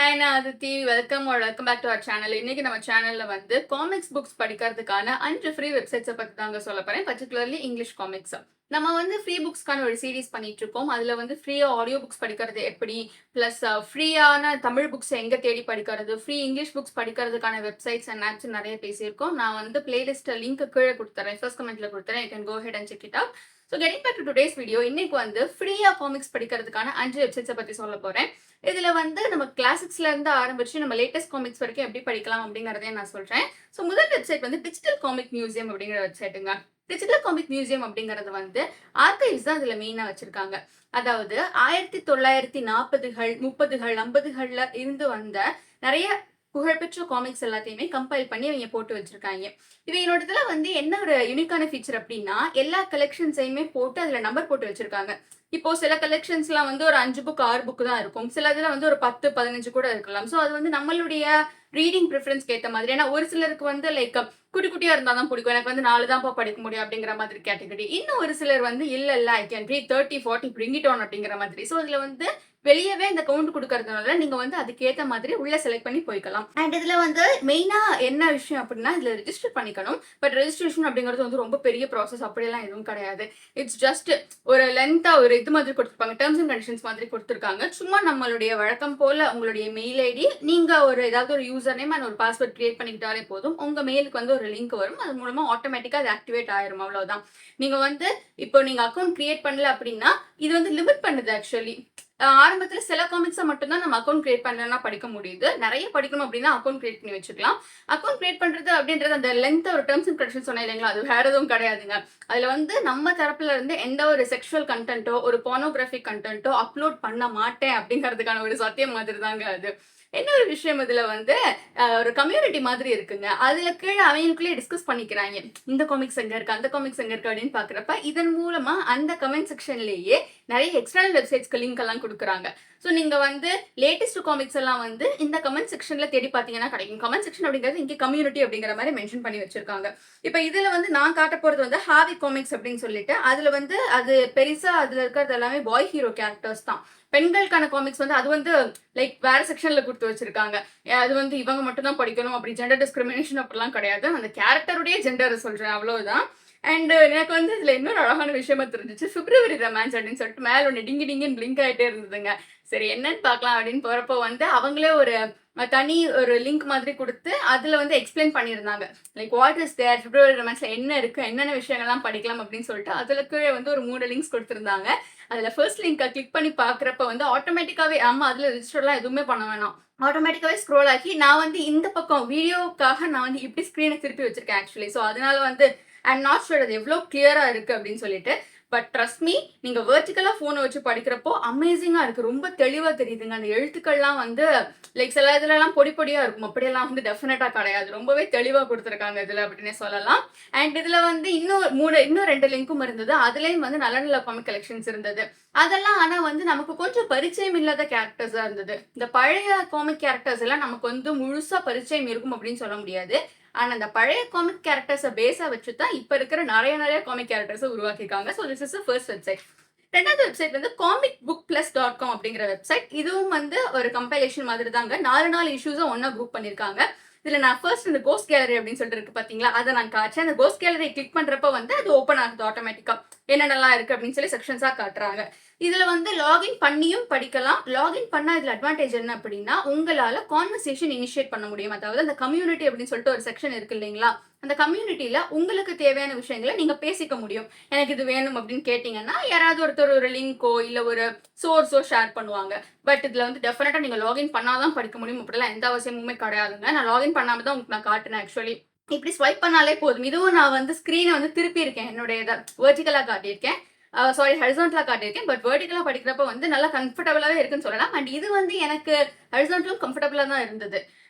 Hi நான் Aditi. Welcome back to our channel. இன்னைக்கு நம்ம சேனல்ல வந்து காமிக்ஸ் புக்ஸ் படிக்கிறதுக்கான 5 ஃப்ரீ வெப்சைட்ஸை பத்தி தாங்க சொல்ல போறேன். Particularly English comics. நம்ம வந்து ஃப்ரீ புக்ஸ்க்கான ஒரு சீரீஸ் பண்ணிட்டு இருக்கோம். அதுல வந்து ஃப்ரீயா ஆடியோ புக்ஸ் படிக்கிறது எப்படி, பிளஸ் ஃப்ரீயான தமிழ் புக்ஸ் எங்க தேடி படிக்கிறது, ஃப்ரீ இங்கிலீஷ் புக்ஸ் படிக்கிறதுக்கான வெப்சைட்ஸ் அண்ட் ஆப்ஸ் நிறைய பேசியிருக்கோம். நான் வந்து பிளேலிஸ்ட் லிங்க் கீழே கொடுத்துறேன், ஃபர்ஸ்ட் கமெண்ட்ல கொடுத்துறேன். You can go ahead and check it out. So getting back to today's video, இன்னைக்கு வந்து ஃப்ரீயா காமிக்ஸ் படிக்கிறதுக்கான 5 வெப்சைட்ஸை பத்தி சொல்ல போறேன். இதுல வந்து நம்ம கிளாசிக்ஸ்ல இருந்து ஆரம்பிச்சு நம்ம லேட்டஸ்ட் காமிக்ஸ் வரைக்கும் எப்படி படிக்கலாம் அப்படிங்கறதையும் நான் சொல்றேன். ஸோ முதல் வெப்சைட் வந்து டிஜிட்டல் காமிக் மியூசியம் அப்படிங்கிற வெப்சைட்டுங்க. டிஜிட்டல் காமிக் மியூசியம் அப்படிங்கிறது வந்து ஆர்கைவ்ஸ் தான் இதுல மெயினா வச்சிருக்காங்க. அதாவது 1940கள் 30கள் 50கள்ல இருந்து வந்த நிறைய புகழ்பெற்ற காமிக்ஸ் எல்லாத்தையுமே கம்பைல் பண்ணி அவங்க போட்டு வச்சிருக்காங்க. இவங்களோட வந்து என்ன ஒரு யூனிக்கான ஃபீச்சர் அப்படின்னா, எல்லா கலெக்ஷன்ஸையுமே போட்டு அதுல நம்பர் போட்டு வச்சிருக்காங்க. இப்போ சில கலெக்ஷன்ஸ்லாம் வந்து ஒரு 5 புக் 6 புக் தான் இருக்கும். சில இதுல வந்து ஒரு 10 15 கூட இருக்கலாம். ஸோ அது வந்து நம்மளுடைய ரீடிங் ப்ரிஃபரன்ஸ்க்கு ஏத்த மாதிரி. ஏன்னா ஒரு சிலருக்கு வந்து லைக் குட்டி குட்டியா இருந்தா தான் பிடிக்கும். எனக்கு வந்து 4 தான்ப்பா படிக்க முடியும் அப்படிங்கிற மாதிரி கேட்டகரி. இன்னும் ஒரு சிலர் வந்து இல்ல I can read 30 40 bring it on அப்படிங்கிற மாதிரி. ஸோ இதுல வந்து வெளியவே இந்த கவுண்ட் கொடுக்கறதுனால நீங்க வந்து அதுக்கேத்த மாதிரி உள்ள செலக்ட் பண்ணி போய்க்கலாம். அண்ட் இதுல வந்து மெயினா என்ன விஷயம் அப்படின்னா, இதுல ரெஜிஸ்டர் பண்ணிக்கணும். பட் ரெஜிஸ்ட்ரேஷன் அப்படிங்கிறது வந்து ரொம்ப பெரிய ப்ராசஸ் அப்படியெல்லாம் எதுவும் கிடையாது. இட்ஸ் ஜஸ்ட் ஒரு லென்த்தா ஒரு இது மாதிரி கொடுத்துருப்பாங்க, டேர்ம்ஸ் அண்ட் கண்டிஷன்ஸ் மாதிரி கொடுத்துருக்காங்க. சும்மா நம்மளுடைய வழக்கம் போல உங்களுடைய மெயில் ஐடி, நீங்க ஒரு ஏதாவது ஒரு யூசர் நேம் அண்ட் ஒரு பாஸ்வேர்ட் கிரியேட் பண்ணிக்கிட்டாலே போதும். உங்க மெயிலுக்கு வந்து ஒரு லிங்க் வரும். அது மூலமா ஆட்டோமேட்டிக்கா அது ஆக்டிவேட் ஆயிரும். அவ்வளவுதான். நீங்க வந்து இப்போ நீங்க அக்கௌண்ட் கிரியேட் பண்ணல அப்படின்னா இது வந்து லிமிட் பண்ணுது ஆக்சுவலி. ஆரம்பத்துல சில காமிக்ஸை மட்டும்தான் நம்ம அக்கௌண்ட் கிரியேட் பண்ணலன்னா படிக்க முடியுது. நிறைய படிக்கணும் அப்படின்னா அக்கௌண்ட் கிரியேட் பண்ணி வச்சுக்கலாம். அக்கௌண்ட் கிரியேட் பண்றது அப்படின்றது அந்த லென்த் ஒரு டேர்ம்ஸ் அண்ட் கண்டிஷன் சொன்னேன் இல்லைங்களா, அது வேற எதுவும் கிடையாதுங்க. அதுல வந்து நம்ம தரப்புல இருந்து எந்த ஒரு செக்ஷுவல் கண்டென்ட்டோ ஒரு போனோகிராஃபிக் கண்டென்ட்டோ அப்லோட் பண்ண மாட்டேன் அப்படிங்கிறதுக்கான ஒரு சத்தியம் மாதிரி தாங்க அது. என்ன ஒரு விஷயம் இதுல வந்து ஒரு கம்யூனிட்டி மாதிரி இருக்குங்க. அதுல கீழே அவங்களுக்குள்ளேயே டிஸ்கஸ் பண்ணிக்கிறாங்க. இந்த காமிக்ஸ் எங்க இருக்கு, அந்த காமிக்ஸ் எங்க இருக்கு அப்படின்னு பாக்குறப்ப இதன் மூலமா அந்த கமெண்ட் செக்ஷன்லயே நிறைய எக்ஸ்டர்னல் வெப்சைட்ஸ்க்கு லிங்க் எல்லாம் கொடுக்குறாங்க. ஸோ நீங்க வந்து லேட்டஸ்ட் காமிக்ஸ் எல்லாம் வந்து இந்த கமெண்ட் செக்ஷன்ல தேடி பாத்தீங்கன்னா கிடைக்கும். கமெண்ட் செக்ஷன் அப்படிங்கிறது இங்க கம்யூனிட்டி அப்படிங்கிற மாதிரி மென்ஷன் பண்ணி வச்சிருக்காங்க. இப்ப இதுல வந்து நான் காட்ட போறது வந்து ஹாவி காமிக்ஸ் அப்படின்னு சொல்லிட்டு, அதுல வந்து அது பெருசா அதுல இருக்கிறது எல்லாமே பாய் ஹீரோ கேரக்டர்ஸ் தான். பெண்களுக்கான காமிக்ஸ் வந்து அது வந்து லைக் வேற செக்ஷன்ல கொடுத்து வச்சிருக்காங்க. அது வந்து இவங்க மட்டும் தான் படிக்கணும் அப்படி ஜெண்டர் டிஸ்கிரிமினேஷன் அப்படிலாம் கிடையாது. அந்த கேரக்டருடைய ஜெண்டர் சொல்றேன், அவ்வளவுதான். அண்ட் எனக்கு வந்து இதுல இன்னொரு அழகான விஷயமா தெரிஞ்சிச்சு. பிப்ரவரி ரொமான்ஸ் அப்படின்னு சொல்லிட்டு மேல ஒன்று டிங்கி டிங்கின்னு பிளிங்க் ஆயிட்டே இருந்ததுங்க. சரி என்னன்னு பார்க்கலாம் அப்படின்னு போறப்போ வந்து அவங்களே ஒரு தனி ஒரு லிங்க் மாதிரி கொடுத்து அதுல வந்து எக்ஸ்பிளைன் பண்ணியிருந்தாங்க. லைக் வாட் இஸ் தேர், பிப்ரவரி ரொமான்ஸ்ல என்ன இருக்கு, என்னென்ன விஷயங்கள்லாம் படிக்கலாம் அப்படின்னு சொல்லிட்டு அதுல கீழே வந்து ஒரு 3 லிங்க்ஸ் கொடுத்திருந்தாங்க. அதுல ஃபர்ஸ்ட் லிங்கை கிளிக் பண்ணி பாக்குறப்ப வந்து ஆட்டோமேட்டிக்காவே ஆமா அதுல ரெஜிஸ்டர்லாம் எதுவுமே பண்ண வேணாம், ஆட்டோமேட்டிக்காவே ஸ்க்ரோல் ஆகி நான் வந்து இந்த பக்கம் வீடியோக்காக நான் வந்து இப்படி ஸ்க்ரீனை திருப்பி வச்சிருக்கேன் ஆக்சுவலி. ஸோ அதனால வந்து ஐ எம் நாட் ஷூர் அது எவ்வளோ கிளியரா இருக்கு அப்படின்னு சொல்லிட்டு. பட் ட்ரஸ்ட் மீ, நீங்க வெர்டிகலா போனை வச்சு படிக்கிறப்போ அமேசிங்கா இருக்கு. ரொம்ப தெளிவா தெரியுதுங்க. அந்த எழுத்துக்கள்லாம் வந்து லைக் சில இதுல எல்லாம் பொடி பொடியா இருக்கும். அப்படியெல்லாம் வந்து டெஃபினட்டா கிடையாது. ரொம்பவே தெளிவா கொடுத்துருக்காங்க இதுல அப்படின்னே சொல்லலாம். அண்ட் இதுல வந்து இன்னும் 2 லிங்க்கும் இருந்தது. அதுலயும் வந்து நல்ல நல்ல காமிக் கலெக்ஷன்ஸ் இருந்தது. அதெல்லாம் ஆனா வந்து நமக்கு கொஞ்சம் பரிச்சயம் இல்லாத கேரக்டர்ஸா இருந்தது. இந்த பழைய காமிக் கேரக்டர்ஸ் எல்லாம் நமக்கு வந்து முழுசா பரிச்சயம் இருக்கும் அப்படின்னு சொல்ல முடியாது. ஆனா அந்த பழைய காமிக் கேரக்டர்ஸை பேஸா வச்சுதான் இப்ப இருக்கிற நிறைய காமிக் கேரக்டர்ஸை உருவாக்கிருக்காங்க. So this is first website. ரெண்டாவது வெப்சைட் வந்து comicbookplus.com அப்படிங்கிற வெப்சைட். இதுவும் வந்து ஒரு கம்பைலேஷன் மாதிரி தாங்க. 4 இஷ்யூஸும் ஒன்னா குரூப் பண்ணிருக்காங்க. இதுல நான் ஃபர்ஸ்ட் இந்த கோஸ்ட் கேலரி அப்படின்னு சொல்லிட்டு இருக்கு பாத்தீங்களா, அதை நான் காய்ச்சேன். அந்த கோஸ்ட் கேலரி கிளிக் பண்றப்ப வந்து அது ஓப்பன் ஆகுது ஆட்டோமேட்டிக்கா. என்னென்னலாம் இருக்கு அப்படின்னு சொல்லி செக்ஷன்ஸா காட்டுறாங்க. இதுல வந்து லாகின் பண்ணியும் படிக்கலாம். லாகின் பண்ணா இதுல அட்வான்டேஜ் என்ன அப்படின்னா, உங்களால கான்வர்சேஷன் இனிஷியேட் பண்ண முடியும். அதாவது அந்த கம்யூனிட்டி அப்படின்னு சொல்லிட்டு ஒரு செக்ஷன் இருக்கு இல்லைங்களா, அந்த கம்யூனிட்டியில உங்களுக்கு தேவையான விஷயங்களை நீங்க பேசிக்க முடியும். எனக்கு இது வேணும் அப்படின்னு கேட்டீங்கன்னா யாராவது ஒருத்தர் ஒரு லிங்கோ இல்ல ஒரு சோர்ஸோ ஷேர் பண்ணுவாங்க. பட் இதுல வந்து டெஃபினட்டா நீங்க லாகின் பண்ணாதான் படிக்க முடியும் அப்படிலாம் எந்த அவசியமுமே கிடையாதுங்க. நான் லாகின் பண்ணாம தான் உங்களுக்கு நான் காட்டுறேன் ஆக்சுவலி. இப்படி ஸ்வைப் பண்ணாலே போதும். இதுவும் நான் வந்து ஸ்கிரீனை வந்து திருப்பி இருக்கேன், என்னுடைய இதை வெர்டிகலா காட்டியிருக்கேன், சாரி ஹரிசான்டலா காட்டியிருக்கேன். பட் வெர்டிகலா படிக்கிறப்ப வந்து நல்லா கம்ஃபர்டபுளாவே இருக்குன்னு சொல்லலாம். அண்ட் இது வந்து எனக்கு ஹரிசான்டலும் கம்ஃபர்டபுளா தான் இருந்தது.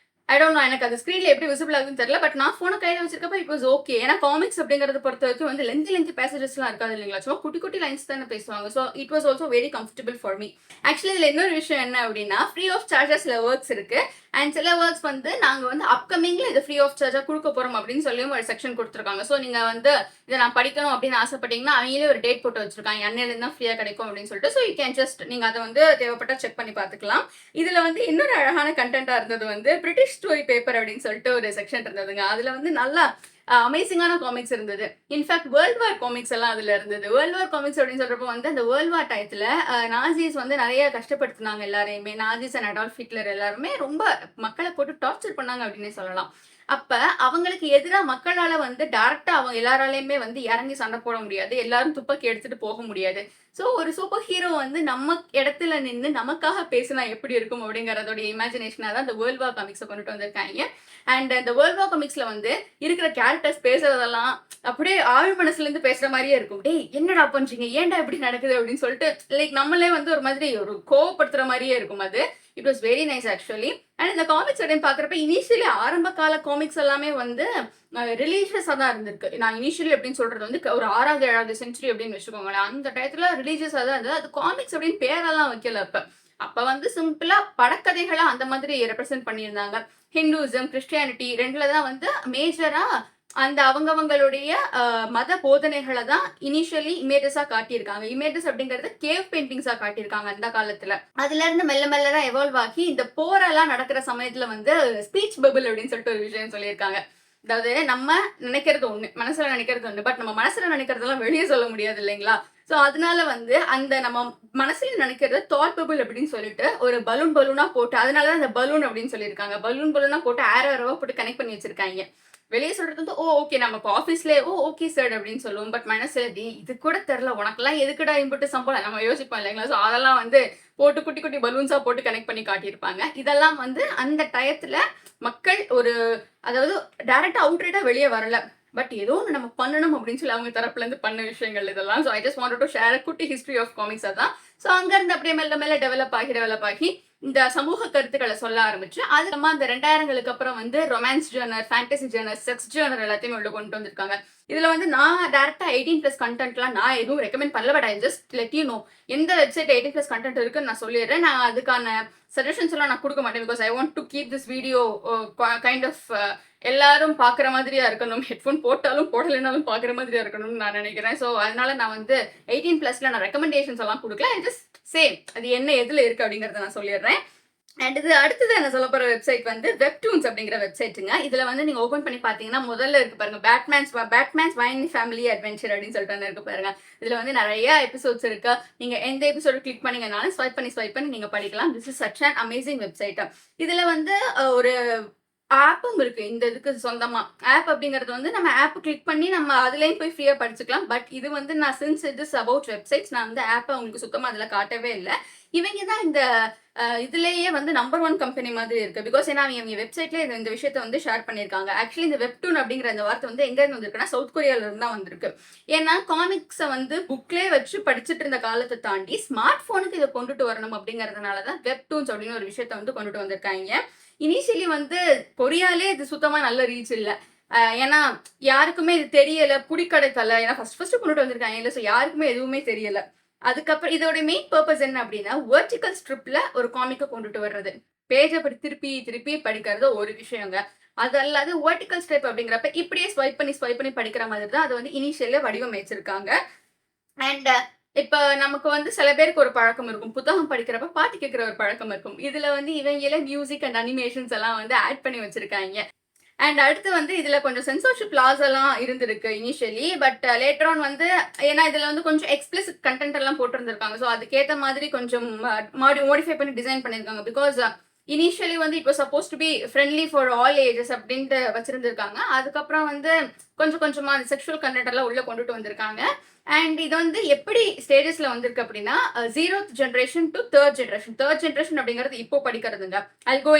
ஐ டோன்ட் நோ எனக்கு அது ஸ்க்ரீன்ல எப்படி விசிபிள் ஆகுதுன்னு தெரியல. பட் நான் ஃபோன கையில வச்சிருக்கப்ப இட் வாஸ் ஓகே. ஏன்னா காமிக்ஸ் அப்படிங்கிறத பொறுத்தவரைக்கும் வந்து லென்த்தி பேசேஜஸ்லாம் இருக்காது இல்லைங்களா? சும்மா குட்டி குட்டி லைன்ஸ் தானே பேசுவாங்க. So it was also very comfortable for me. Actually இதில இன்னொரு விஷயம் என்ன அப்படின்னா, ஃப்ரீ ஆஃப் சார்ஜஸ் சில ஒர்க்ஸ் இருக்கு. அண்ட் சில ஒர்க்ஸ் வந்து நாங்க வந்து அப்கமிங்ல இத ஃப்ரீ ஆஃப் சார்ஜா குடுக்க போறோம் அப்படின்னு சொல்லியும் ஒரு செக்ஷன் குடுத்துருக்காங்க. ஸோ நீங்க வந்து இத நான் படிக்கணும் அப்படின்னு ஆசைப்பட்டீங்கன்னா, அவங்களே ஒரு டேட் போட்டு வச்சிருக்காங்க. அன்னையிலேருந்து தான் ஃப்ரீயா கிடைக்கும் அப்படின்னு சொல்லிட்டு. ஸோ யூ கேன் ஜஸ்ட் நீங்க அத வந்து தேவைப்பட்டா செக் பண்ணி பார்த்துக்கலாம். இதுல வந்து இன்னொரு அழகான கன்டென்ட்டா இருந்தது வந்து பிரிட்டிஷ் ஸ்டோரி பேப்பர் அப்படின்னு சொல்லிட்டு ஒரு செக்ஷன் இருந்ததுங்க. அதுல வந்து நல்லா அமேசிங்கான காமிக்ஸ் இருந்தது. இன்ஃபேக்ட் வேர்ல்ட் வார் காமிக்ஸ் எல்லாம் அதுல இருந்தது. வேர்ல்ட் வார் காமிக்ஸ் அப்படின்னு சொல்றப்போ வந்து அந்த வேர்ல்ட் வார் டயத்துல நாசிஸ் வந்து நிறைய கஷ்டப்படுத்தினாங்க எல்லாரையுமே. நாசிஸ் அண்ட் அடால்ஃப் ஹிட்லர் எல்லாருமே ரொம்ப மக்களை போட்டு டார்ச்சர் பண்ணாங்க அப்படின்னே சொல்லலாம். அப்ப அவங்களுக்கு எதிரா மக்களால வந்து டைரக்டா அவங்க எல்லாராலையுமே வந்து இறங்கி சண்டை போட முடியாது. எல்லாரும் துப்பாக்கி எடுத்துட்டு போக முடியாது. ஸோ ஒரு சூப்பர் ஹீரோ வந்து நம்ம இடத்துல நின்னு நமக்காக பேசினா எப்படி இருக்கும் அப்படிங்கிறதோட இமேஜினேஷனா தான் இந்த வேர்ல்ட் வார் காமிக்ஸை கொண்டுட்டு வந்திருக்காங்க. அண்ட் இந்த வேர்ல்ட் வார் காமிக்ஸ்ல வந்து இருக்கிற கேரக்டர்ஸ் பேசுறதெல்லாம் அப்படியே ஆழ் மனசுல இருந்து பேசுற மாதிரியே இருக்கும். டேய் என்னடா பண்றீங்க, ஏன்டா இப்படி நடக்குது அப்படின்னு சொல்லிட்டு லைக் நம்மளே வந்து ஒரு மாதிரி ஒரு கோவப்படுத்துற மாதிரியே இருக்கும் அது. It was very nice actually. And இந்த காமிக்ஸ் அப்படின்னு பாக்குறப்ப இனிஷியலி ஆரம்ப கால காமிக்ஸ் எல்லாமே வந்து ரிலீஜியஸா தான் இருந்திருக்கு. நான் இனிஷியலி அப்படின்னு சொல்றது வந்து ஒரு 6வது 7வது செஞ்சுரி அப்படின்னு வச்சுக்கோங்களேன். அந்த டயத்துல ரிலீஜியஸா தான் இருந்தது. அது காமிக்ஸ் அப்படின்னு பேரெல்லாம் வைக்கல அப்ப. அப்ப வந்து சிம்பிளா படக்கதைகளா அந்த மாதிரி ரெப்ரசென்ட் பண்ணியிருந்தாங்க. ஹிந்துயிசம், கிறிஸ்டியானிட்டி 2ல தான் வந்து மேஜரா அந்த அவங்கவங்களுடைய மத போதனைகளை தான் இனிஷியலி இமேஜஸா காட்டியிருக்காங்க. இமேஜஸ் அப்படிங்கிறது கேவ் பெயிண்டிங்ஸா காட்டியிருக்காங்க அந்த காலத்துல. அதுல இருந்து மெல்ல மெல்ல தான் எவால்வ் ஆகி இந்த போரெல்லாம் நடக்கிற சமயத்துல வந்து ஸ்பீச் பபிள் அப்படின்னு சொல்லிட்டு ஒரு விஷயம் சொல்லியிருக்காங்க. அதாவது நம்ம நினைக்கிறது ஒண்ணு, மனசுல நினைக்கிறது ஒண்ணு. பட் நம்ம மனசுல நினைக்கிறதெல்லாம் வெளியே சொல்ல முடியாது இல்லைங்களா? சோ அதனால வந்து அந்த நம்ம மனசுல நினைக்கிறத தாட் பபிள் அப்படின்னு சொல்லிட்டு ஒரு பலூனா போட்டு, அதனாலதான் அந்த பலூன் அப்படின்னு சொல்லியிருக்காங்க. பலூனா போட்டு ஏரோவா போட்டு கனெக்ட் பண்ணி வச்சிருக்காங்க. வெளியே சொல்றது வந்து ஓகே நம்ம இப்போ ஆஃபீஸ்லேயே ஓகே சார் அப்படின்னு சொல்லுவோம். பட் மனசுல இது கூட தெரியல உனக்கெல்லாம் எதுக்குடா இம்புட்டு சம்பளம் நம்ம யோசிப்போம் இல்லைங்களா? ஸோ அதெல்லாம் வந்து போட்டு குட்டி குட்டி பலூன்ஸா போட்டு கனெக்ட் பண்ணி காட்டியிருப்பாங்க. இதெல்லாம் வந்து அந்த டயத்துல மக்கள் ஒரு அதாவது டைரக்டா அவுட்ரேட்டா வெளியே வரல. பட் ஏதோ ஒன்று நம்ம பண்ணணும் அப்படின்னு சொல்லி அவங்க தரப்புல இருந்து பண்ண விஷயங்கள் இதெல்லாம். So I just wanted to share குட்டி ஹிஸ்ட்ரி ஆஃப் காமிக்ஸ் அதான். ஸோ அங்கிருந்து அப்படியே மெல்ல மெல்ல டெவலப் ஆகி இந்த சமூக கருத்துக்களை சொல்ல ஆரம்பிச்சு அதுக்கப்புறமா அந்த 2000ங்களுக்கு அப்புறம் வந்து romance genre, fantasy genre, sex genre எல்லாத்தையுமே உள்ள கொண்டு வந்திருக்காங்க. இதுல வந்து நான் டைரக்டா 18+ கண்டென்ட்லாம் நான் எதுவும் ரெக்கமெண்ட் பண்ணல. But I just let you know எந்த வெப்சைட் 18+ கண்டென்ட் இருக்குன்னு நான் சொல்லிடுறேன். நான் அதுக்கான சஜஷன்ஸ் எல்லாம் நான் கொடுக்க மாட்டேன். Because I want to keep this video kind of எல்லாரும் பாக்குற மாதிரியா இருக்கணும். ஹெட்ஃபோன் போட்டாலும் போடலைனாலும் பாக்குற மாதிரியா இருக்கணும்னு நான் நினைக்கிறேன். ஸோ அதனால நான் வந்து 18+ல நான் ரெக்கமெண்டேஷன்ஸ் எல்லாம் கொடுக்கல. ஐ ஜஸ்ட் சேம் அது என்ன எதுல இருக்கு அப்படிங்கறத நான் சொல்லிடுறேன். அண்ட் இது அடுத்தது என்ன சொல்ல போற வெப்சைட் வந்து வெப்டூன்ஸ் அப்படிங்கிற வெப்சைட்டுங்க. இதுல வந்து நீங்க ஓபன் பண்ணி பாத்தீங்கன்னா முதல்ல இருக்கு பாருங்க பேட்மேன்ஸ் வைன் ஃபேமிலி அட்வென்ச்சர் அப்படின்னு சொல்லிட்டு இருக்கு பாருங்க. இதுல வந்து நிறைய எபிசோட்ஸ் இருக்கு. நீங்க எந்த எபிசோடு கிளிக் பண்ணீங்கனாலும் ஸ்வைப் பண்ணி நீங்க படிக்கலாம். This is such an amazing website. இதுல வந்து ஒரு ஆப்பும் இருக்கு. இந்த இதுக்கு சொந்தமா ஆப் அப்படிங்கிறது வந்து நம்ம ஆப் கிளிக் பண்ணி நம்ம அதுலயும் போய் ஃப்ரீயா படிச்சுக்கலாம். பட் இது வந்து நான் since it is about websites நான் வந்து ஆப்பை உங்களுக்கு சுத்தமா அதுல காட்டவே இல்லை. இவங்க தான் இந்த இதுலேயே வந்து நம்பர் 1 கம்பெனி மாதிரி இருக்கு. பிகாஸ் ஏன்னா அவங்க வெப்சைட்ல இந்த விஷயத்த வந்து ஷேர் பண்ணியிருக்காங்க. ஆக்சுவலி இந்த வெப்டூன் அப்படிங்கிற இந்த வார்த்தை வந்து எங்க இருந்து வந்திருக்குன்னா சவுத் கொரியால இருந்து தான் வந்திருக்கு. ஏன்னா காமிக்ஸை வந்து புக்லேயே வச்சு படிச்சுட்டு இருந்த காலத்தை தாண்டி ஸ்மார்ட் போனுக்கு இதை கொண்டுட்டு வரணும் அப்படிங்கறதுனாலதான் வெப்டூன்ஸ் அப்படின்னு ஒரு விஷயத்த வந்து கொண்டுட்டு வந்திருக்காங்க. இனிஷியலி வந்து கொரியாலே இது சுத்தமா நல்ல ரீச் இல்ல. ஏன்னா யாருக்குமே இது தெரியல, பிடிக்கடைக்கல. ஏன்னா ஃபர்ஸ்ட் கொண்டுட்டு வந்திருக்காங்க இல்ல. ஸோ யாருக்குமே எதுவுமே தெரியல. அதுக்கப்புறம் இதோட மெயின் பர்பஸ் என்ன அப்படின்னா வெர்டிகல் ஸ்ட்ரிப்ல ஒரு காமிக்கை கொண்டுட்டு வர்றது. பேஜை படி திருப்பி படிக்கிறது ஒரு விஷயங்க. அது அல்லாது வெர்டிகல் ஸ்ட்ரிப் அப்படிங்கிறப்ப இப்படியே ஸ்வைப் பண்ணி படிக்கிற மாதிரி தான் அது வந்து இனிஷியல்ல வடிவமைச்சிருக்காங்க. அண்ட் இப்ப நமக்கு வந்து சில பேருக்கு ஒரு பழக்கம் இருக்கும். புத்தகம் படிக்கிறப்ப பாட்டு கேட்கிற ஒரு பழக்கம் இருக்கும். இதுல வந்து இவங்கள மியூசிக் அண்ட் அனிமேஷன்ஸ் எல்லாம் வந்து ஆட் பண்ணி வச்சிருக்காங்க. அண்ட் அடுத்து வந்து இதுல கொஞ்சம் சென்சார்ஷிப் லாஸ் எல்லாம் இருந்திருக்கு இனிஷியலி. பட் லேட்டர் ஆன் வந்து ஏன்னா இதுல வந்து கொஞ்சம் எக்ஸ்பிளிசிட் கண்டென்ட் எல்லாம் போட்டிருந்திருக்காங்க. ஸோ அதுக்கேற்ற மாதிரி கொஞ்சம் மாடிஃபை பண்ணி டிசைன் பண்ணியிருக்காங்க. பிகாஸ் இனிஷியலி வந்து it was supposed to be friendly for all ages அப்படின்ட்டு வச்சிருந்திருக்காங்க. அதுக்கப்புறம் வந்து கொஞ்சம் கொஞ்சமா அந்த செக்ஷுவல் கண்டென்ட் எல்லாம் உள்ள கொண்டுட்டு வந்திருக்காங்க. அண்ட் இது வந்து எப்படி ஸ்டேஜஸ்ல வந்திருக்கு அப்படின்னா 0th generation to 3rd generation. 3rd generation அப்படிங்கிறது இப்போ படிக்கிறதுங்க. ஐ கோ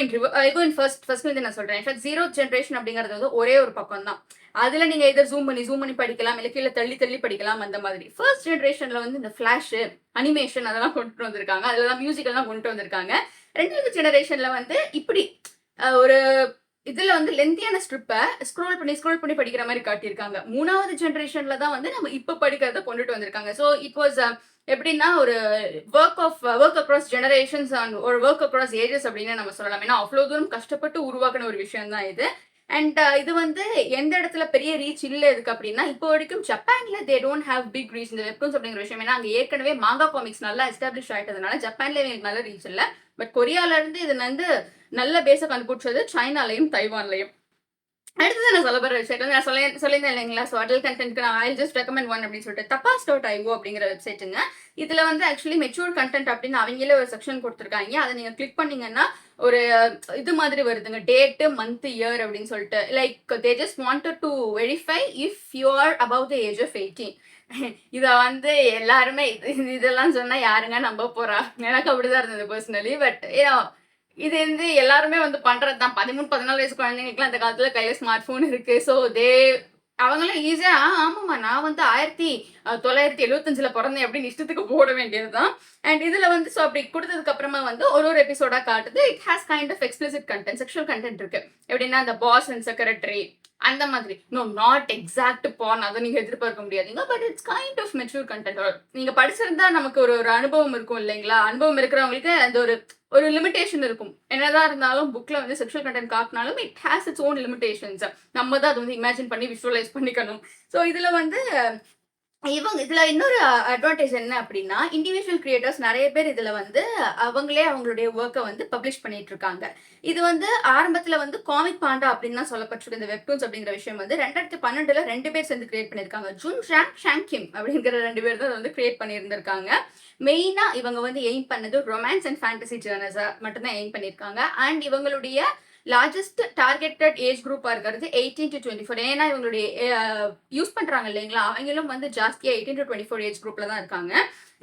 இன் ஃபர்ஸ்ட் வந்து நான் சொல்றேன். 0th ஜென்ரேஷன் அப்படிங்கிறது வந்து ஒரே ஒரு பக்கம் தான். அதுல நீங்க இதை ஜூம் பண்ணி படிக்கலாம், இல்ல கீழே தள்ளி படிக்கலாம் அந்த மாதிரி. ஃபர்ஸ்ட் ஜென்ரேஷன்ல வந்து இந்த ஃபிளாஷ் அனிமேஷன் அதெல்லாம் கொண்டு வந்திருக்காங்க. அதெல்லாம் மியூசிக் எல்லாம் கொண்டு வந்திருக்காங்க. 2வது ஜெனரேஷன்ல வந்து இப்படி ஒரு இதுல வந்து லென்த்தியான ஸ்ட்ரிப்ப ஸ்க்ரோல் பண்ணி படிக்கிற மாரி காட்டியிருக்காங்க. 3வது ஜெனரேஷன்ல தான் வந்து நம்ம இப்ப படிக்கிறத கொண்டுட்டு வந்திருக்காங்க. ஸோ இட் வாஸ் எப்படின்னா ஒரு வொர்க் அக்ராஸ் ஜெனரேஷன்ஸ் அண்ட் ஒரு வொர்க் அக்ராஸ் ஏஜஸ் அப்படின்னு நம்ம சொல்லலாம். ஏன்னா அவ்ளோ தூரம் கஷ்டப்பட்டு உருவாக்குன ஒரு விஷயம் தான் இது. அண்ட் இது வந்து எந்த இடத்துல பெரிய ரீச் இல்ல இதுக்கு அப்படின்னா, இப்போ வரைக்கும் ஜப்பான்ல they don't have big reach இந்த வெப்டூன்ஸ் அப்படிங்கிற விஷயம். ஏன்னா அங்க ஏற்கனவே மாங்கா காமிக்ஸ் நல்லா எஸ்டாப்ளிஷ் ஆயிட்டதுனால ஜப்பான்ல இவங்களுக்கு நல்ல ரீச் இல்ல. பட் கொரியால இருந்து இது வந்து நல்ல பேஸ கண்டுபிடிச்சது சைனாலயும், தைவான்லயும். அடுத்தது நான் சொல்ல போற வெப்சைட் வந்து நான் சொல்லியிருந்தேன் இல்லைங்களா? ஸோ அடல்ட் கன்டென்ட்க்கு நான் ஐல் ஜஸ்ட் ரெக்கமெண்ட் ஒன் அப்படின்னு சொல்லிட்டு tapas.io அப்படிங்கிற வெப்சைட்டுங்க. இதுல வந்து ஆக்சுவலி மெச்சூர் கன்டென்ட் அப்படின்னு அவங்களே ஒரு செக்ஷன் கொடுத்துருக்காங்க. அதை நீங்க கிளிக் பண்ணீங்கன்னா ஒரு இது மாதிரி வருதுங்க. டேட், மந்த், இயர் அப்படின்னு சொல்லிட்டு. Like they just wanted to verify if you are above the age of 18. இத வந்து எல்லாருமே இதெல்லாம் சொன்னா யாருங்க நம்ப போறா? எனக்கு அப்படிதான் இருந்தது பர்சனலி. பட் இது வந்து எல்லாருமே வந்து பண்றது தான். 13, 14 வயசு குழந்தைங்களுக்குலாம் இந்த காலத்துல கையில ஸ்மார்ட் ஃபோன் இருக்கு. ஸோ அவங்கலாம் ஈஸியா ஆமாமா நான் வந்து 1975ல பொறந்தேன் அப்படின்னு இஷ்டத்துக்கு போட வேண்டியது தான். அண்ட் இதுல வந்து ஸோ அப்படி குடுத்ததுக்கு அப்புறமா வந்து ஒரு எபிசோடா காட்டுது. It has kind of explicit content, sexual content இருக்கு. எப்படின்னா அந்த பாஸ் அண்ட் செக்ரட்டரி அந்த மாதிரி. நோ நாட் எக்ஸாக்ட் பார்ன் அத நீங்க எதிர்பார்க்க முடியாதுங்க. But it's kind of mature content. நீங்க படிச்சிருந்தா நமக்கு ஒரு அனுபவம் இருக்கும் இல்லைங்களா? அனுபவம் இருக்கிறவங்களுக்கு அந்த ஒரு லிமிடேஷன் இருக்கும். என்னதான் இருந்தாலும் புக்ல வந்து செக்ஷுவல் கன்டென்ட் காட்டினாலும் it has its own limitations. நம்ம தான் அது வந்து இமேஜின் பண்ணி விஷுவலைஸ் பண்ணிக்கணும். ஸோ இதுல வந்து இதுல இன்னொரு அட்வான்டேஜ் என்ன அப்படின்னா, இண்டிவிஜுவல் கிரியேட்டர்ஸ் நெறைய பேர் இதுல வந்து அவங்களே அவங்களுடைய வொர்க்க வந்து பப்ளிஷ் பண்ணிட்டு இருக்காங்க. இது வந்து ஆரம்பத்துல வந்து காமிக் பாண்டா அப்படின்னு தான் சொல்லப்பட்டிருக்கு. இந்த வெப்டூன்ஸ் அப்படிங்கிற விஷயம் வந்து 2012ல 2 பேர் சேர்ந்து கிரியேட் பண்ணியிருக்காங்க. ஜுன் ஷாங், ஷாங் கிம் அப்படிங்கிற 2 பேர் தான் வந்து கிரியேட் பண்ணியிருந்திருக்காங்க. மெயினா இவங்க வந்து எய்ம் பண்ணது ரொமான்ஸ் அண்ட் ஃபேண்டசி ஜர்னல்ஸ மட்டும் தான் எய்ம் பண்ணியிருக்காங்க. அண்ட் இவங்களுடைய லார்ஜஸ்ட் டார்கெட்டட் ஏஜ் குரூப்பா இருக்கிறது 18 to 24. ஏன்னா இவங்களுடைய யூஸ் பண்றாங்க இல்லைங்களா? அவங்களும் வந்து ஜாஸ்தியா 18 to 24 ஏஜ் குரூப்ல தான் இருக்காங்க.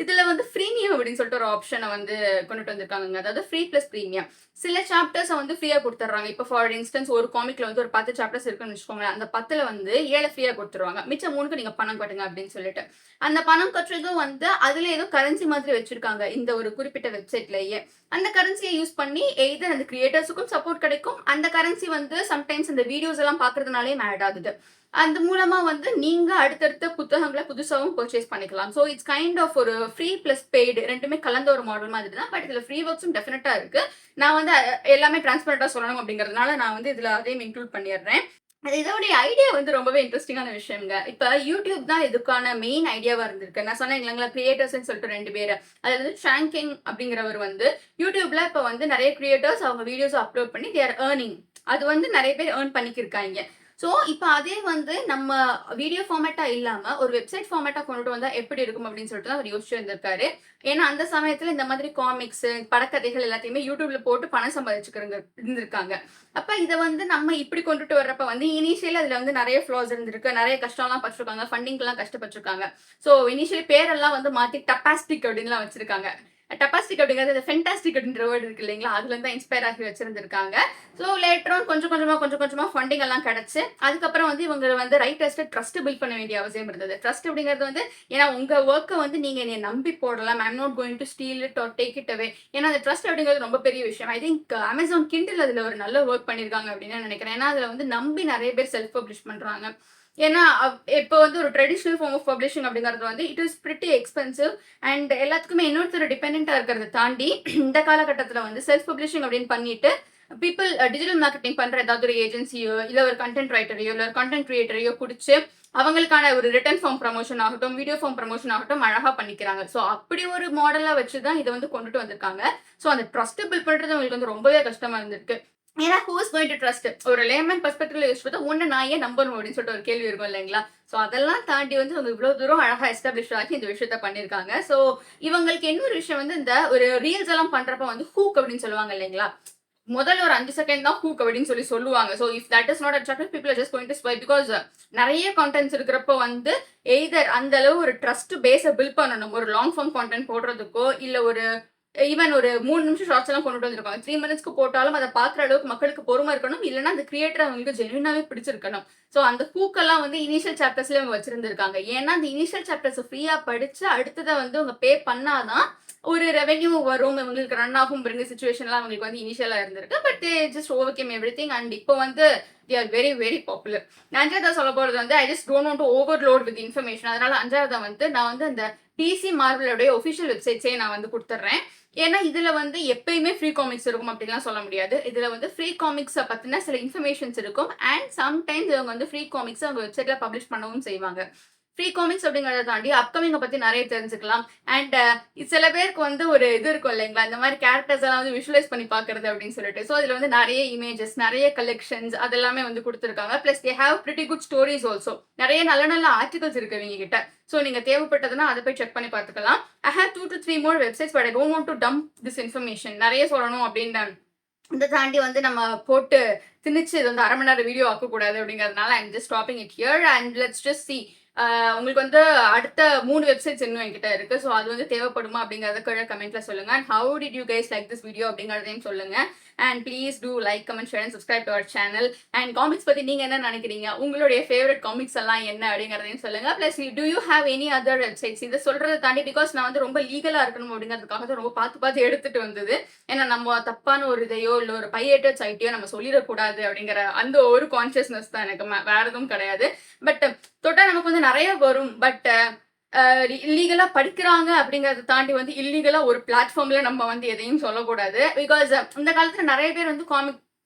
இதுல வந்து ஃப்ரீமியம் அப்படின்னு சொல்லிட்டு ஒரு ஆப்ஷனை வந்து கொண்டுட்டு வந்திருக்காங்க. அதாவது ஃப்ரீ பிளஸ் பிரீமியம். சில சாப்டர்ஸை வந்து ஃப்ரீயா கொடுத்துட்றாங்க. இப்போ ஃபார் இன்ஸ்டன்ஸ் ஒரு காமிக்ல வந்து ஒரு 10 சாப்டர்ஸ் இருக்குன்னு வச்சுக்கோங்களேன். அந்த 10ல வந்து 7 ஃப்ரீயா கொடுத்துருவாங்க. மிச்சம் 3க்கு நீங்க பணம் கட்டுங்க அப்படின்னு சொல்லிட்டு. அந்த பணம் கட்டுறதும் வந்து அதுல ஏதோ கரன்சி மாதிரி வச்சிருக்காங்க இந்த ஒரு குறிப்பிட்ட வெப்சைட்லயே. அந்த கரன்சியை யூஸ் பண்ணி எய்தர் அந்த கிரியேட்டர்ஸுக்கும் சப்போர்ட் கிடைக்கும். அந்த கரன்சி வந்து சம்டைம்ஸ் இந்த வீடியோஸ் எல்லாம் பாக்குறதுனாலே ஆட் ஆகுது. அந்த மூலமா வந்து நீங்க அடுத்தடுத்த புத்தகங்களை புதுசாவும் பர்ச்சேஸ் பண்ணிக்கலாம். ஸோ இட்ஸ் கைண்ட் ஆஃப் ஒரு ஃப்ரீ பிளஸ் பெய்டு ரெண்டுமே கலந்த ஒரு மாடல் மாதிரி தான். பட் இதுல ஃப்ரீ ஒர்க்ஸும் டெஃபினட்டா இருக்கு. நான் வந்து எல்லாமே டிரான்ஸ்பரண்டா சொல்லணும் அப்படிங்கிறதுனால நான் வந்து இதுல அதையும் இன்க்ளூட் பண்ணிடுறேன். இதோடைய ஐடியா வந்து ரொம்பவே இன்ட்ரெஸ்டிங்கான விஷயங்க. இப்ப யூடியூப் தான் இதுக்கான மெயின் ஐடியாவா இருந்திருக்கு. நான் சொன்னேன் இல்லைங்களா, கிரியேட்டர்ஸ்ன்னு சொல்லிட்டு 2 பேரு. அதுல வந்து ஷாங் கிங் அப்படிங்கிறவர் வந்து யூடியூப்ல இப்ப வந்து நிறைய கிரியேட்டர்ஸ் அவங்க வீடியோஸ் அப்லோட் பண்ணி தே ஆர் ஏர்னிங். அது வந்து நிறைய பேர் ஏர்ன் பண்ணிக்கிருக்காங்க. ஸோ இப்போ அதே வந்து நம்ம வீடியோ ஃபார்மேட்டா இல்லாம ஒரு வெப்சைட் ஃபார்மேட்டா கொண்டுட்டு வந்தா எப்படி இருக்கும் அப்படின்னு சொல்லிட்டு தான் அவர் யோசிச்சு வந்திருக்காரு. ஏன்னா அந்த சமயத்துல இந்த மாதிரி காமிக்ஸ், படக்கதைகள் எல்லாத்தையுமே யூடியூப்ல போட்டு பணம் சம்பாதிச்சுக்கிறவங்க இருந்திருக்காங்க. அப்ப இத வந்து நம்ம இப்படி கொண்டுட்டு வர்றப்ப வந்து இனிஷியலி அதுல வந்து நிறைய ஃப்ளாஸ் இருந்திருக்கு. நிறைய கஷ்டம்லாம் பட்டிருக்காங்க. ஃபண்டிங்லாம் கஷ்டப்பட்டிருக்காங்க. ஸோ இனிஷியலி பேரெல்லாம் வந்து மாத்தி டப்பாஸ்டிக் அப்படின்லாம் வச்சிருக்காங்க. டப்பாஸ்டிக் அப்படிங்கிறது ஃபென்டாஸ்டிக் அப்படின்ற வேர்டு இருக்கு இல்லைங்களா? அதுல இருந்து இன்ஸ்பயர் ஆகி வச்சிருந்திருக்காங்க. ஸோ லேட்டர் ஆன் கொஞ்சம் கொஞ்சமா ஃபண்டிங் எல்லாம் கிடைச்சு அதுக்கப்புறம் வந்து இவங்க வந்து ரைட்டர்ஸ்ட்டு ட்ரஸ்ட் பில்ட் பண்ண வேண்டிய அவசியம் இருந்தது. ட்ரஸ்ட் அப்படிங்கிறது வந்து ஏன்னா உங்க ஒர்க்கை வந்து நீங்க என்னை நம்பி போடலாம். I'm not going to steel it or take it away. ஏன்னா அந்த ட்ரஸ்ட் அப்படிங்கிறது ரொம்ப பெரிய விஷயம். ஐ திங்க் அமேசான் கிண்டில் அதுல ஒரு நல்ல ஒர்க் பண்ணியிருக்காங்க அப்படின்னு நினைக்கிறேன். ஏன்னா அதுல வந்து நம்பி நிறைய பேர் செல்ஃப் பப்ளிஷ் பண்றாங்க. ஏன்னா இப்போ வந்து ஒரு ட்ரெடிஷ்னல் ஃபார்ம் ஆஃப் பப்ளிஷிங் அப்படிங்கிறது வந்து it is pretty expensive. And எல்லாத்துக்குமே இன்னொருத்தர் டிபெண்டா இருக்கிறத தாண்டி இந்த காலகட்டத்தில் வந்து செல்ஃப் பப்ளிஷிங் அப்படின்னு பண்ணிட்டு பீப்புள் டிஜிட்டல் மார்க்கெட்டிங் பண்ற ஏதாவது ஒரு ஏஜென்சியோ இல்ல ஒரு கண்டென்ட் ரைட்டரையோ இல்ல ஒரு கண்டென்ட் கிரியேட்டரையோ பிடிச்சி அவங்களுக்கான ஒரு ரிட்டன் ஃபார்ம் ப்ரமோஷன் ஆகட்டும், வீடியோ ஃபார்ம் ப்ரமோஷன் ஆகட்டும் அழகா பண்ணிக்கிறாங்க. ஸோ அப்படி ஒரு மாடலா வச்சுதான் இதை வந்து கொண்டுட்டு வந்திருக்காங்க. ஸோ அந்த ட்ரஸ்ட் பில்ட் பண்றது உங்களுக்கு வந்து ரொம்பவே கஷ்டமா இருந்திருக்கு. ஏன்னா who is going to trust ஒரு லேமன் பெர்ஸ்பெக்டிவ்ல யூஸ் பண்ணா உன்னை நான் ஏன் நம்பணும் அப்படின்னு சொல்லிட்டு ஒரு கேள்வி இருக்கும் இல்லைங்களா? ஸோ அதெல்லாம் தாண்டி வந்து அவங்க இவ்வளவு தூரம் அழகா எஸ்டாப்ளிஷ் ஆகி இந்த விஷயத்த பண்ணிருக்காங்க. ஸோ இவங்களுக்கு இன்னொரு விஷயம் வந்து இந்த ஒரு ரீல்ஸ் எல்லாம் பண்றப்ப வந்து ஹூக் அப்படின்னு சொல்லுவாங்க இல்லைங்களா? முதல்ல ஒரு 5 செகண்ட் தான் ஹூக் அப்படின்னு சொல்லுவாங்க. So if that is not attractive people are just going to swipe. Because நிறைய கான்டென்ட்ஸ் இருக்கிறப்போ வந்து எய்தர் அந்த அளவு ஒரு ட்ரஸ்ட் பேஸை பில்ட் பண்ணணும். ஒரு லாங் ஃபார்ம் கான்டென்ட் போடுறதுக்கோ இல்ல ஒரு ஈவன் ஒரு 3 நிமிஷம் ஷார்ட்ஸ் எல்லாம் கொண்டுட்டு வந்திருப்பாங்க. 3 மினிட்ஸ்க்கு போட்டாலும் அதை பார்க்குற அளவுக்கு மக்களுக்கு பொறுமை இருக்கணும். இல்லைன்னா அந்த கிரியேட்டர் அவங்களுக்கு ஜென்யூனாவே பிடிச்சிருக்கணும். ஸோ அந்த ஹூக்கெல்லாம் வந்து இனிஷியல் சாப்டர்ஸ்ல அவங்க வச்சிருந்திருக்காங்க. ஏன்னா அந்த இனிஷியல் சாப்டர்ஸ் ஃப்ரீயா படிச்சு அடுத்ததை வந்து அவங்க பே பண்ணாதான் ஒரு ரெவென்யூ வரும், இவங்களுக்கு ரன் ஆகும் அப்படிங்கிற சிச்சுவேஷன்லாம் அவங்களுக்கு வந்து இனிஷியலா இருந்திருக்கு. But they just overcame everything and இப்போ வந்து they are very very popular. நான் 5வதா சொல்ல போறது வந்து I just don't want to overload with information. அதனால 5வதா வந்து நான் வந்து அந்த டிசி மார்வலோடைய ஒஃபிஷியல் வெப்சைட்ஸே நான் வந்து குடுத்துடுறேன். ஏன்னா இதுல வந்து எப்பயுமே ஃப்ரீ காமிக்ஸ் இருக்கும் அப்படின்லாம் சொல்ல முடியாது. இதுல வந்து ஃப்ரீ காமிக்ஸ பத்தின சில இன்ஃபர்மேஷன்ஸ் இருக்கும். அண்ட் சம்டைம்ஸ் இவங்க வந்து ஃப்ரீ காமிக்ஸ அவங்க வெப்சைட்ல பப்ளிஷ் பண்ணவும் செய்வாங்க. ஃப்ரீ காமிக்ஸ் அப்படிங்கிறத தாண்டி அப்கமிங்க பத்தி நிறைய தெரிஞ்சுக்கலாம். அண்ட் சில பேருக்கு வந்து ஒரு இது இருக்கும் இல்லைங்களா, இந்த மாதிரி கேரக்டர்ஸ் எல்லாம் வந்து விஷுவலைஸ் பண்ணி பார்க்கறது அப்படின்னு சொல்லிட்டு. ஸோ இதுல வந்து நிறைய இமேஜஸ், நிறைய கலெக்ஷன்ஸ் அதெல்லாமே வந்து கொடுத்துருக்காங்க. Plus they have pretty good stories also. நிறைய நல்ல நல்ல ஆர்டிகல்ஸ் இருக்கு இவங்க கிட்ட. ஸோ நீங்க தேவைப்பட்டதுன்னா அதை போய் செக் பண்ணி பார்த்துக்கலாம். I have 2 to 3 more websites but I don't want to dump this information. நிறைய சொல்லணும் அப்படின்னு இதை தாண்டி வந்து நம்ம போட்டு திணிச்சு இது வந்து 1/2 மணி நேரம் வீடியோ ஆக்கக்கூடாது அப்படிங்கிறதுனால I'm just stopping it here and let's just C. உங்களுக்கு வந்து அடுத்த 3 வெப்சைட்ஸ் இன்னும் என்கிட்ட இருக்கு. ஸோ அது வந்து தேவைப்படுமா அப்படிங்கறத கீழே கமெண்ட்ல சொல்லுங்க. And how did you guys like this video அப்படிங்கறதையும் சொல்லுங்க. And please do like, comment, share and subscribe to our channel. And comics பத்தி நீங்க என்ன நினைக்கிறீங்க, உங்களுடைய ஃபேவரட் காமிக்ஸ் எல்லாம் என்ன அப்படிங்கறதையும் சொல்லுங்க. Plus do you have any other websites? இதை சொல்றதை தாண்டி பிகாஸ் நான் வந்து ரொம்ப லீகலா இருக்கணும் அப்படிங்கிறதுக்காக தான் ரொம்ப பார்த்து எடுத்துட்டு வந்தது. ஏன்னா நம்ம தப்பான ஒரு இதையோ இல்லை ஒரு பைரேட்டட் சைட்டையோ நம்ம சொல்லிடக்கூடாது அப்படிங்கிற அந்த ஒரு கான்சியஸ்னஸ் தான் எனக்கு, வேற எதுவும் கிடையாது. பட் தொட்டா நமக்கு வந்து நிறைய வரும். பட் இல்லீகலா படிக்கிறாங்க அப்படிங்கறத தாண்டி வந்து இல்லீகலா ஒரு பிளாட்ஃபார்ம்ல நம்ம வந்து எதையும் சொல்லக்கூடாது. பிகாஸ் இந்த காலத்துல நிறைய பேர் வந்து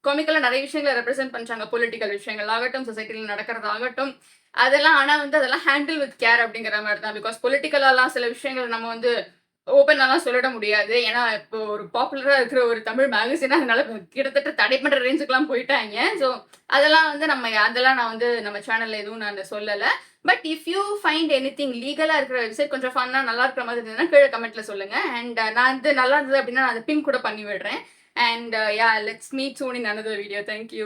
காமிக்கலா நிறைய விஷயங்களை ரெப்ரசென்ட் பண்றாங்க. பொலிட்டிக்கல் விஷயங்கள் ஆகட்டும், சொசைட்டில நடக்கிறதாகட்டும், அதெல்லாம் ஆனா வந்து அதெல்லாம் ஹேண்டில் வித் கேர் அப்படிங்கிற மாதிரி தான். பிகாஸ் பொலிட்டிக்கலாலாம் சில விஷயங்கள் நம்ம வந்து ஓப்பனாலாம் சொல்லிட முடியாது. ஏன்னா இப்போ ஒரு பாப்புலரா இருக்கிற ஒரு தமிழ் மேகசின் அதனால கிட்டத்தட்ட தடை பண்ற ரேஞ்சுக்குலாம் போயிட்டாங்க. ஸோ அதெல்லாம் வந்து அதெல்லாம் நான் வந்து நம்ம சேனல்ல எதுவும் நான் சொல்லல. But if you find anything லீகலா இருக்கிற வெப்சைட் கொஞ்சம் ஃபன்னா நல்லா இருக்கிற மாதிரி இருந்ததுன்னா கீழே கமெண்ட்ல சொல்லுங்க. அண்ட் நான் வந்து நல்லா இருந்தது அப்படின்னா நான் அதை பின் கூட பண்ணி விடுறேன். And yeah, let's meet soon in another video. Thank you.